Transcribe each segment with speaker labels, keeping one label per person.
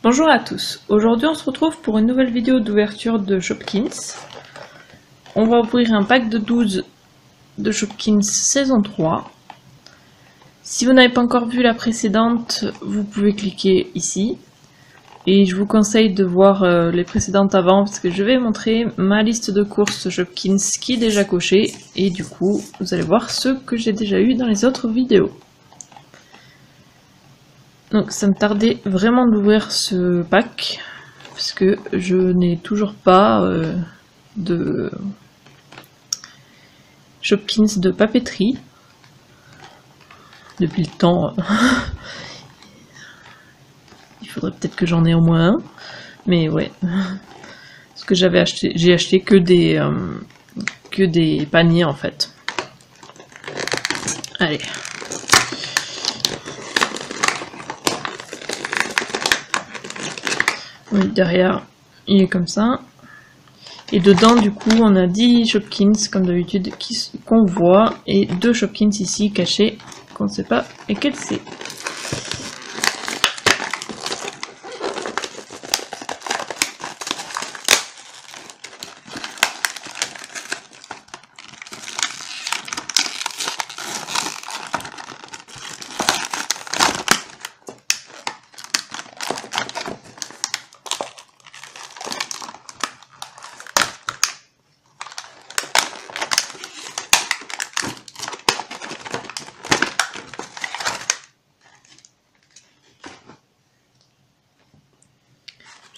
Speaker 1: Bonjour à tous, aujourd'hui on se retrouve pour une nouvelle vidéo d'ouverture de Shopkins. On va ouvrir un pack de 12 de Shopkins saison 3. Si vous n'avez pas encore vu la précédente, vous pouvez cliquer ici. Et je vous conseille de voir les précédentes avant parce que je vais montrer ma liste de courses Shopkins qui est déjà cochée. Et du coup, vous allez voir ceux que j'ai déjà eu dans les autres vidéos. Donc ça me tardait vraiment d'ouvrir ce pack parce que je n'ai toujours pas de Shopkins de papeterie depuis le temps. Il faudrait peut-être que j'en ai au moins un, mais ouais. Parce que j'ai acheté que des paniers en fait. Allez. Oui, derrière, il est comme ça. Et dedans, du coup, on a 10 Shopkins, comme d'habitude, qu'on voit. Et 2 Shopkins ici, cachés, qu'on ne sait pas lesquels c'est.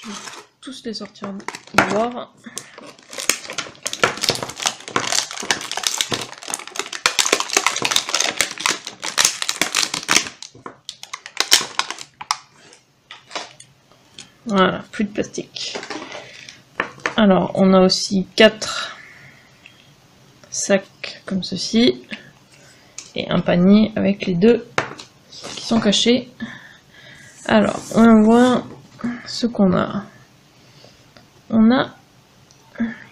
Speaker 1: Je vais tous les sortir dehors. Voilà, plus de plastique. Alors, on a aussi 4 sacs comme ceci. Et un panier avec les 2 qui sont cachés. Alors, on voit ce qu'on a. On a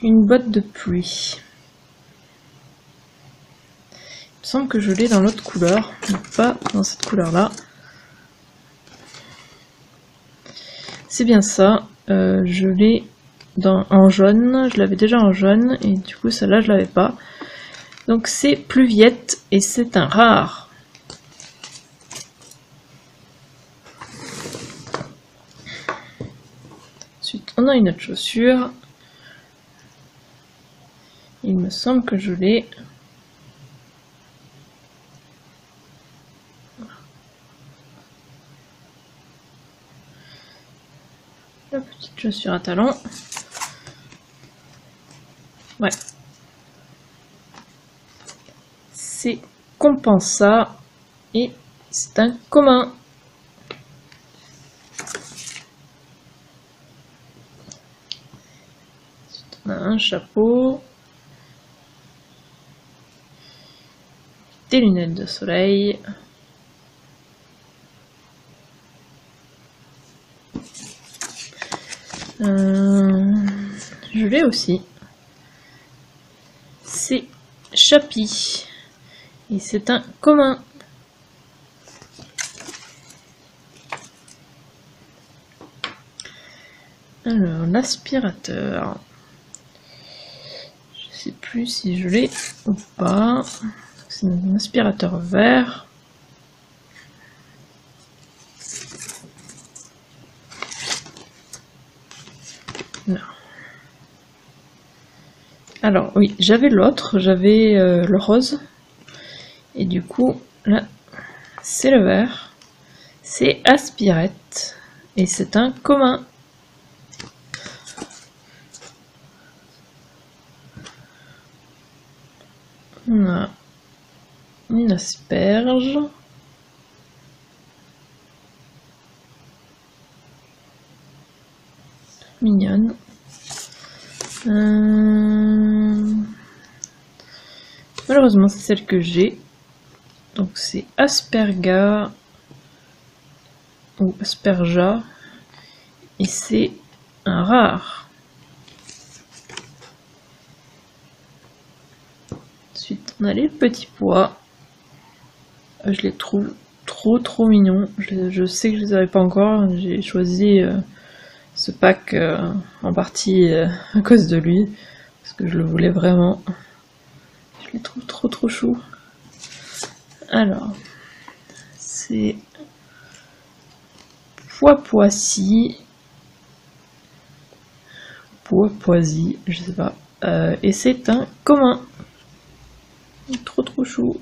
Speaker 1: une botte de pluie. Il me semble que je l'ai dans l'autre couleur, mais pas dans cette couleur-là. C'est bien ça. Je l'ai en jaune. Je l'avais déjà en jaune et du coup celle-là je l'avais pas. Donc c'est Pluviette et c'est un rare. Ensuite, on a une autre chaussure. Il me semble que je l'ai. La petite chaussure à talons. Ouais. C'est Compensa et c'est un commun. On a un chapeau, des lunettes de soleil, je l'ai aussi, c'est Chapi et c'est un commun. Alors l'aspirateur. Je sais plus si je l'ai ou pas. C'est un aspirateur vert. Non. Alors oui, j'avais l'autre, j'avais le rose. Et du coup, là, c'est le vert. C'est Aspirette. Et c'est un commun. On a une asperge. Mignonne. Malheureusement, c'est celle que j'ai. Donc c'est Asperga ou Asperja. Et c'est un rare. Ensuite, on a les petits pois. Je les trouve trop trop mignons. Je sais que je les avais pas encore. J'ai choisi ce pack en partie à cause de lui. Parce que je le voulais vraiment. Je les trouve trop chou. Alors, c'est Poipoissi, je sais pas. Et c'est un commun. Trop chou.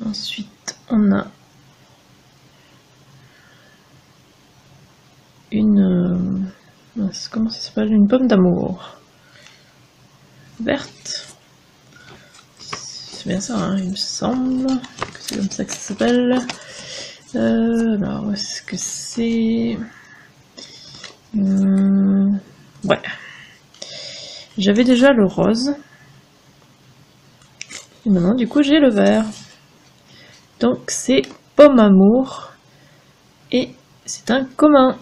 Speaker 1: Ensuite, on a une... comment ça s'appelle? Une pomme d'amour. Verte. C'est bien ça, hein, il me semble que c'est comme ça que ça s'appelle. Alors, où est-ce que c'est? Ouais. J'avais déjà le rose. Et maintenant, du coup, j'ai le vert. Donc, c'est pomme amour. Et c'est un commun.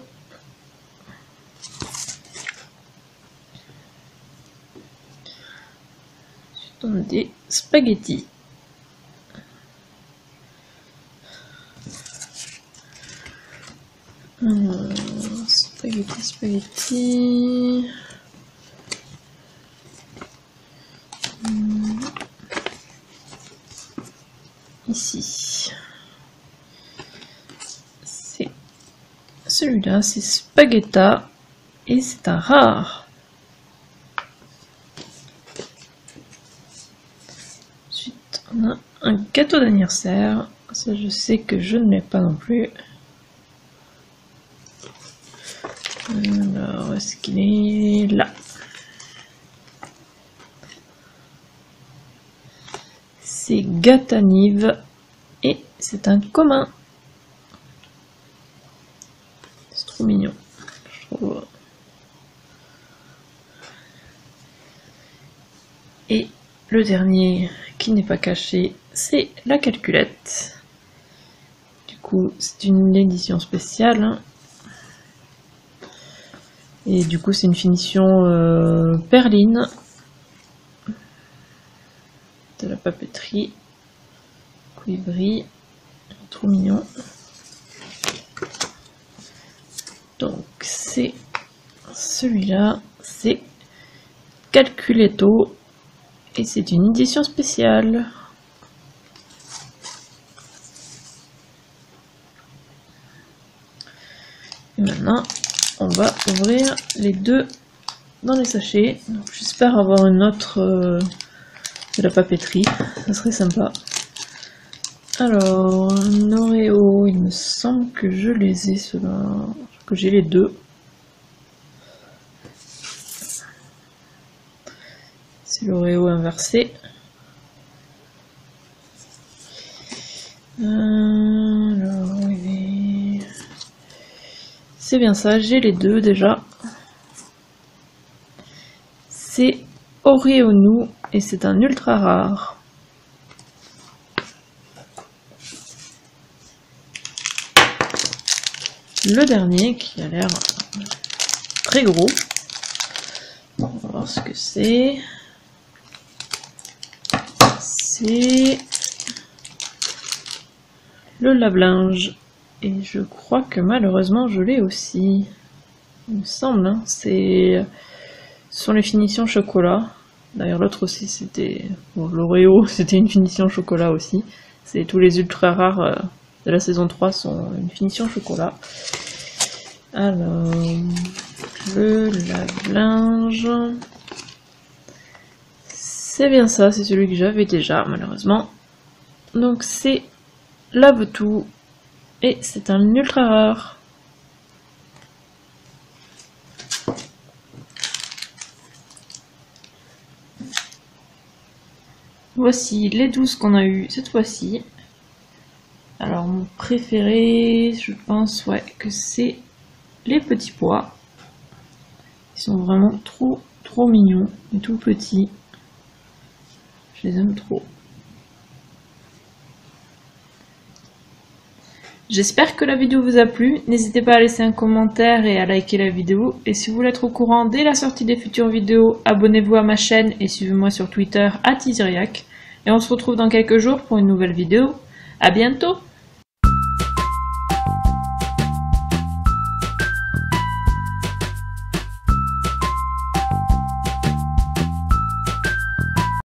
Speaker 1: Ensuite, on a des spaghettis. Spaghetti. Ici. C'est celui-là, c'est Spagetta. Et c'est un rare. Ensuite, on a un gâteau d'anniversaire. Ça, je sais que je ne l'ai pas non plus. Alors, est-ce qu'il est là? C'est Gatanive et c'est un commun. C'est trop mignon, je trouve. Et le dernier qui n'est pas caché, c'est la calculette. Du coup, c'est une édition spéciale. Hein. Et du coup, c'est une finition perline de la papeterie. Il brille, trop mignon. Donc, c'est celui-là, c'est Calculetto et c'est une édition spéciale. Et maintenant, on va ouvrir les deux dans les sachets. J'espère avoir une autre de la papeterie, ça serait sympa. Alors, un Oreo, il me semble que je les ai, ceux-là, que j'ai les deux. C'est l'Oreo inversé. Alors, oui. C'est bien ça, j'ai les deux déjà. C'est Oreo Nou et c'est un ultra rare. Le dernier qui a l'air très gros. On va voir ce que c'est. C'est le lave-linge. Et je crois que malheureusement je l'ai aussi. Il me semble, hein. Ce sont les finitions chocolat. D'ailleurs l'autre aussi c'était... Bon, l'Oreo c'était une finition chocolat aussi. C'est tous les ultra rares de la saison 3 sont une finition chocolat. Alors, le lave-linge. C'est bien ça, c'est celui que j'avais déjà malheureusement. Donc c'est lave-tout. Et c'est un ultra rare. Voici les 12 qu'on a eu cette fois-ci. Alors mon préféré, je pense ouais, que c'est les petits pois. Ils sont vraiment trop mignons et tout petits. Je les aime trop. J'espère que la vidéo vous a plu, n'hésitez pas à laisser un commentaire et à liker la vidéo. Et si vous voulez être au courant dès la sortie des futures vidéos, abonnez-vous à ma chaîne et suivez-moi sur Twitter @Isiriac. Et on se retrouve dans quelques jours pour une nouvelle vidéo. À bientôt!